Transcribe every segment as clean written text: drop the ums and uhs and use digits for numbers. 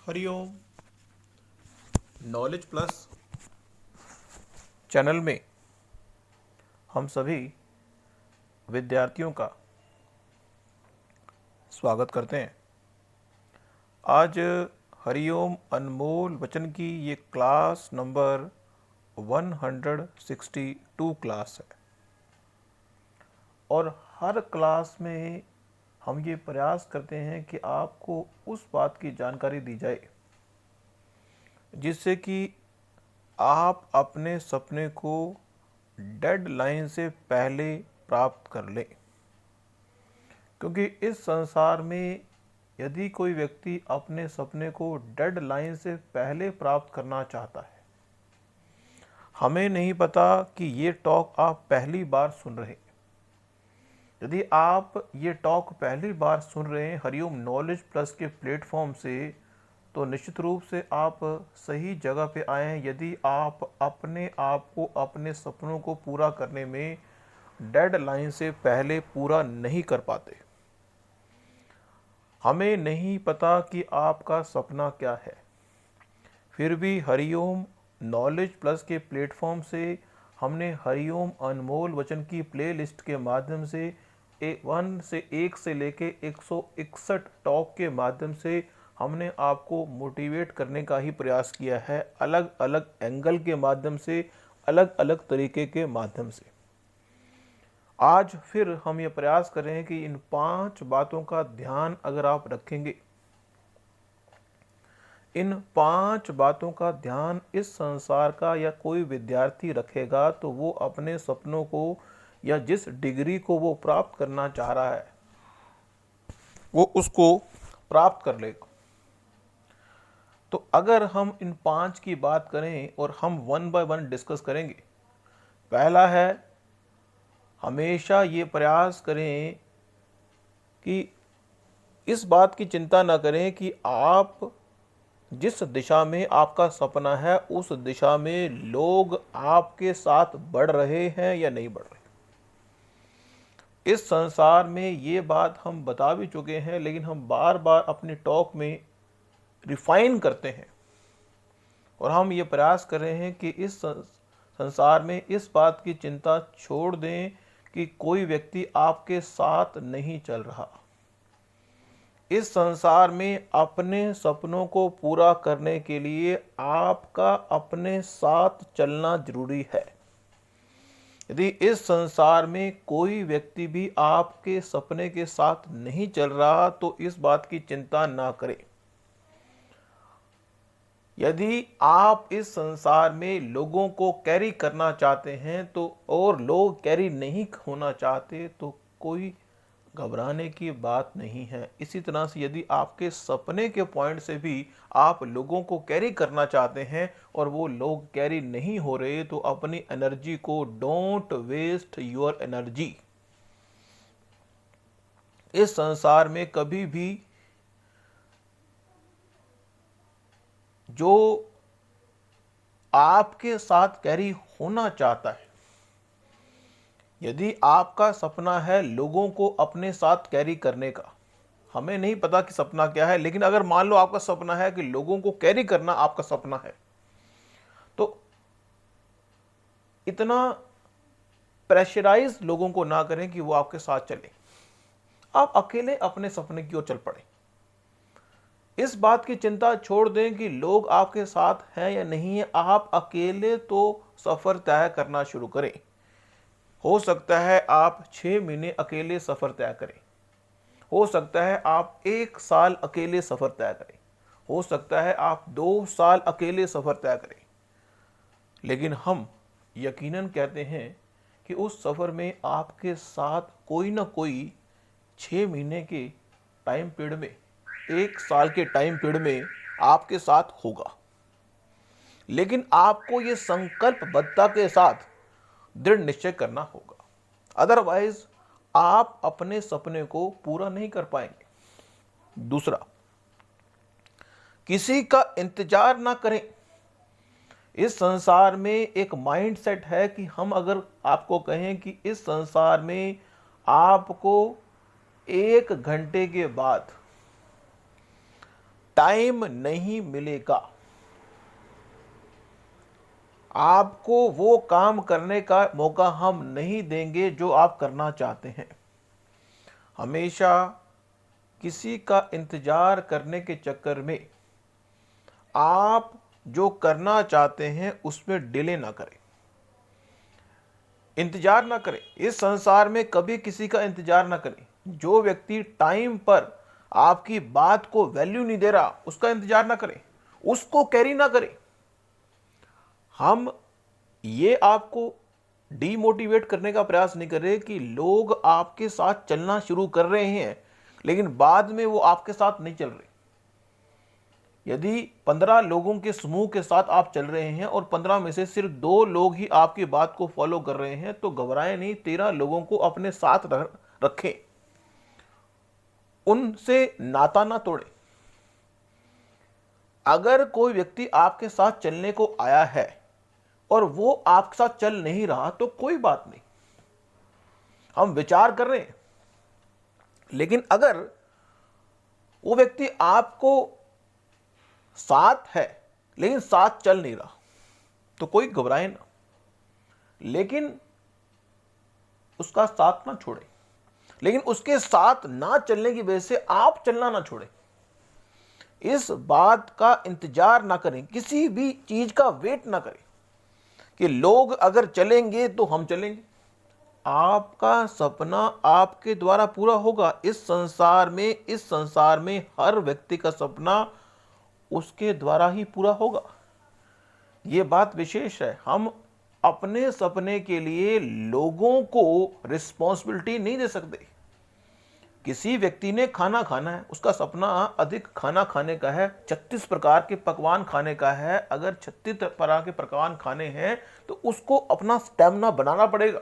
Hariom. Knowledge plus channel में हम सभी विद्यार्थियों का स्वागत करते हैं। आज हरिओम अनमोल वचन की ये क्लास नंबर 162 क्लास है और हर क्लास में हम ये प्रयास करते हैं कि आपको उस बात की जानकारी दी जाए जिससे कि आप अपने सपने को डेडलाइन से पहले प्राप्त कर लें। क्योंकि इस संसार में यदि कोई व्यक्ति अपने सपने को डेडलाइन से पहले प्राप्त करना चाहता है, हमें नहीं पता कि ये टॉक आप पहली बार सुन रहे हैं। यदि आप ये टॉक पहली बार सुन रहे हैं हरिओम नॉलेज प्लस के प्लेटफॉर्म से, तो निश्चित रूप से आप सही जगह पे आए हैं। यदि आप अपने आप को अपने सपनों को पूरा करने में डेडलाइन से पहले पूरा नहीं कर पाते, हमें नहीं पता कि आपका सपना क्या है, फिर भी हरिओम नॉलेज प्लस के प्लेटफॉर्म से हमने हरिओम अनमोल वचन की प्लेलिस्ट के माध्यम से 1 से लेके 161 टॉक के माध्यम से हमने आपको मोटिवेट करने का ही प्रयास किया है, अलग अलग एंगल के माध्यम से, अलग अलग तरीके के माध्यम से। आज फिर हम ये प्रयास कर रहे हैं कि इन 5 बातों का ध्यान अगर आप रखेंगे, इन 5 बातों का ध्यान इस संसार का या कोई विद्यार्थी रखेगा तो वो अपने सपनों को या जिस डिग्री को वो प्राप्त करना चाह रहा है वो उसको प्राप्त कर लेगा। तो अगर हम इन 5 की बात करें और हम 1 बाय 1 डिस्कस करेंगे। पहला है, हमेशा ये प्रयास करें कि इस बात की चिंता ना करें कि आप जिस दिशा में आपका सपना है उस दिशा में लोग आपके साथ बढ़ रहे हैं या नहीं बढ़ रहे। इस संसार में ये बात हम बता भी चुके हैं, लेकिन हम बार बार अपने टॉक में रिफाइन करते हैं और हम ये प्रयास कर रहे हैं कि इस संसार में इस बात की चिंता छोड़ दें कि कोई व्यक्ति आपके साथ नहीं चल रहा। इस संसार में अपने सपनों को पूरा करने के लिए आपका अपने साथ चलना जरूरी है। यदि इस संसार में कोई व्यक्ति भी आपके सपने के साथ नहीं चल रहा तो इस बात की चिंता ना करें। यदि आप इस संसार में लोगों को कैरी करना चाहते हैं तो और लोग कैरी नहीं होना चाहते तो कोई घबराने की बात नहीं है। इसी तरह से यदि आपके सपने के पॉइंट से भी आप लोगों को कैरी करना चाहते हैं और वो लोग कैरी नहीं हो रहे तो अपनी एनर्जी को डोंट वेस्ट योर एनर्जी। इस संसार में कभी भी जो आपके साथ कैरी होना चाहता है, यदि आपका सपना है लोगों को अपने साथ कैरी करने का, हमें नहीं पता कि सपना क्या है, लेकिन अगर मान लो आपका सपना है कि लोगों को कैरी करना आपका सपना है, तो इतना प्रेशराइज लोगों को ना करें कि वो आपके साथ चले। आप अकेले अपने सपने की ओर चल पड़े। इस बात की चिंता छोड़ दें कि लोग आपके साथ हैं या नहीं है। आप अकेले तो सफर तय करना शुरू करें। हो सकता है आप 6 महीने अकेले सफर तय करें, हो सकता है आप 1 साल अकेले सफर तय करें, हो सकता है आप 2 साल अकेले सफर तय करें, लेकिन हम यकीनन कहते हैं कि उस सफर में आपके साथ कोई ना कोई 6 महीने के टाइम पीरियड में, 1 साल के टाइम पीरियड में आपके साथ होगा। लेकिन आपको ये संकल्पबद्धता के साथ दृढ़ निश्चय करना होगा, अदरवाइज आप अपने सपने को पूरा नहीं कर पाएंगे। दूसरा, किसी का इंतजार ना करें। इस संसार में एक माइंडसेट है कि हम अगर आपको कहें कि इस संसार में आपको 1 घंटे के बाद टाइम नहीं मिलेगा। आपको वो काम करने का मौका हम नहीं देंगे जो आप करना चाहते हैं। हमेशा किसी का इंतजार करने के चक्कर में आप जो करना चाहते हैं उसमें डिले ना करें, इंतजार ना करें। इस संसार में कभी किसी का इंतजार ना करें। जो व्यक्ति टाइम पर आपकी बात को वैल्यू नहीं दे रहा उसका इंतजार ना करें, उसको कैरी ना करें। हम ये आपको डीमोटिवेट करने का प्रयास नहीं कर रहे कि लोग आपके साथ चलना शुरू कर रहे हैं लेकिन बाद में वो आपके साथ नहीं चल रहे। यदि 15 लोगों के समूह के साथ आप चल रहे हैं और 15 में से सिर्फ 2 लोग ही आपकी बात को फॉलो कर रहे हैं तो घबराएं नहीं, 13 लोगों को अपने साथ रखें, उनसे नाता ना तोड़ें। अगर कोई व्यक्ति आपके साथ चलने को आया है और वो आपके साथ चल नहीं रहा तो कोई बात नहीं, हम विचार कर रहे हैं। लेकिन अगर वो व्यक्ति आपको साथ है लेकिन साथ चल नहीं रहा तो कोई घबराए ना, लेकिन उसका साथ ना छोड़े। लेकिन उसके साथ ना चलने की वजह से आप चलना ना छोड़े। इस बात का इंतजार ना करें, किसी भी चीज का वेट ना करें कि लोग अगर चलेंगे तो हम चलेंगे। आपका सपना आपके द्वारा पूरा होगा। इस संसार में हर व्यक्ति का सपना उसके द्वारा ही पूरा होगा। यह बात विशेष है। हम अपने सपने के लिए लोगों को रिस्पॉन्सिबिलिटी नहीं दे सकते। किसी व्यक्ति ने खाना खाना है, उसका सपना अधिक खाना खाने का है, 36 प्रकार के पकवान खाने का है। अगर 36 प्रकार के पकवान खाने हैं तो उसको अपना स्टेमिना बनाना पड़ेगा।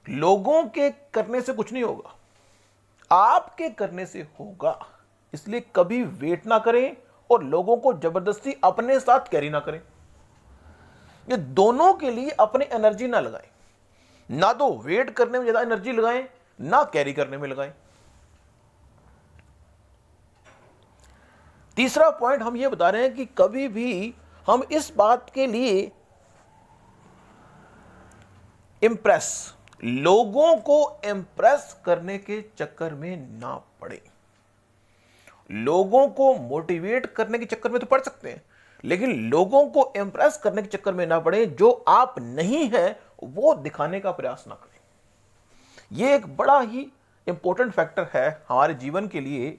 लोगों के करने से कुछ नहीं होगा, आपके करने से होगा। इसलिए कभी वेट ना करें और लोगों को जबरदस्ती अपने साथ कैरी ना करें। ये दोनों के लिए अपनी एनर्जी ना लगाएं, ना तो वेट करने में ज्यादा एनर्जी लगाएं ना कैरी करने में लगाएं। तीसरा पॉइंट हम ये बता रहे हैं कि कभी भी हम इस बात के लिए लोगों को इंप्रेस करने के चक्कर में ना पड़े। लोगों को मोटिवेट करने के चक्कर में तो पड़ सकते हैं लेकिन लोगों को इंप्रेस करने के चक्कर में ना पड़े। जो आप नहीं हैं वो दिखाने का प्रयास ना करें। यह एक बड़ा ही इंपॉर्टेंट फैक्टर है हमारे जीवन के लिए।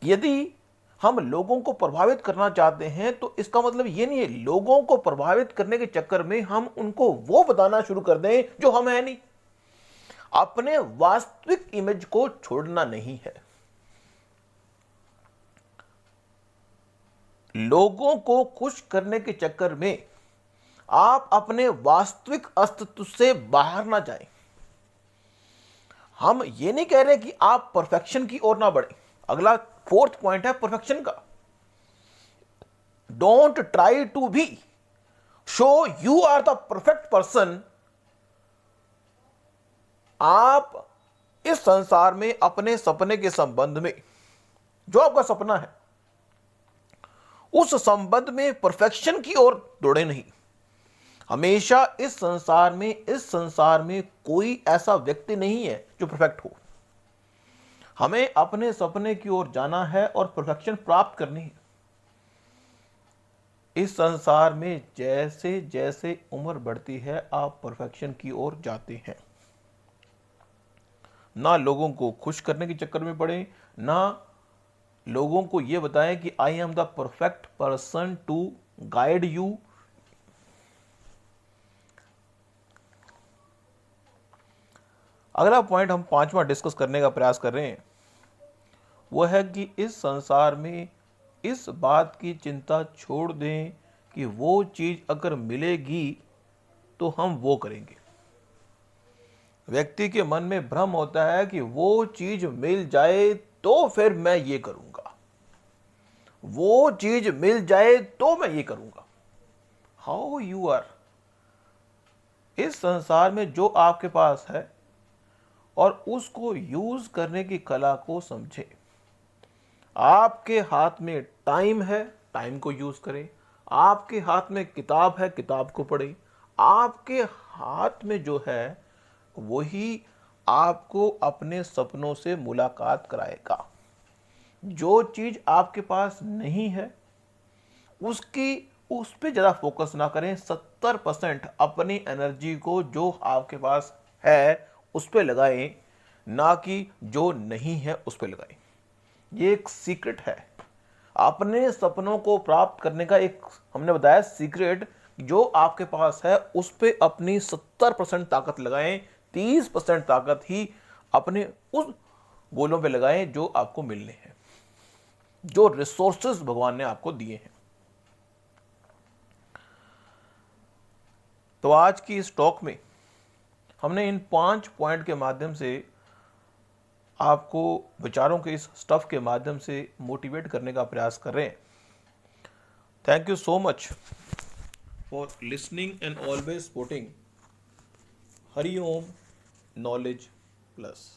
यदि हम लोगों को प्रभावित करना चाहते हैं तो इसका मतलब यह नहीं है लोगों को प्रभावित करने के चक्कर में हम उनको वो बताना शुरू कर दें जो हम है नहीं। अपने वास्तविक इमेज को छोड़ना नहीं है। लोगों को खुश करने के चक्कर में आप अपने वास्तविक अस्तित्व से बाहर ना जाएं। हम ये नहीं कह रहे कि आप परफेक्शन की ओर ना बढ़े। अगला 4th पॉइंट है परफेक्शन का। Don't try to be show you are the perfect person. आप इस संसार में अपने सपने के संबंध में, जो आपका सपना है उस संबंध में परफेक्शन की ओर दौड़े नहीं। हमेशा इस संसार में कोई ऐसा व्यक्ति नहीं है जो परफेक्ट हो। हमें अपने सपने की ओर जाना है और परफेक्शन प्राप्त करनी है। इस संसार में जैसे जैसे उम्र बढ़ती है आप परफेक्शन की ओर जाते हैं। ना लोगों को खुश करने के चक्कर में पड़े, ना लोगों को यह बताएं कि I am the perfect person to guide you. अगला पॉइंट हम 5वां डिस्कस करने का प्रयास कर रहे हैं वो है कि इस संसार में इस बात की चिंता छोड़ दें कि वो चीज अगर मिलेगी तो हम वो करेंगे। व्यक्ति के मन में भ्रम होता है कि वो चीज मिल जाए तो फिर मैं ये करूंगा, वो चीज मिल जाए तो मैं ये करूंगा। हाउ यू आर, इस संसार में जो आपके पास है और उसको यूज करने की कला को समझे। आपके हाथ में टाइम है, टाइम को यूज करें। आपके हाथ में किताब है, किताब को पढ़ें। आपके हाथ में जो है वही आपको अपने सपनों से मुलाकात कराएगा। जो चीज आपके पास नहीं है उसकी उस पर ज़्यादा फोकस ना करें। 70% अपनी एनर्जी को जो आपके पास है उस पर लगाएं, ना कि जो नहीं है उस पर लगाएं। ये एक सीक्रेट है अपने सपनों को प्राप्त करने का। एक हमने बताया सीक्रेट, जो आपके पास है उस पर अपनी 70% ताकत लगाएं। 30% ताकत ही अपने उस गोलों पे लगाएं जो आपको मिलने हैं, जो रिसोर्सेज भगवान ने आपको दिए हैं। तो आज की इस टॉक में हमने इन 5 पॉइंट के माध्यम से आपको विचारों के इस स्टफ के माध्यम से मोटिवेट करने का प्रयास कर रहे हैं। Thank you so much for listening and always supporting Hariom knowledge plus.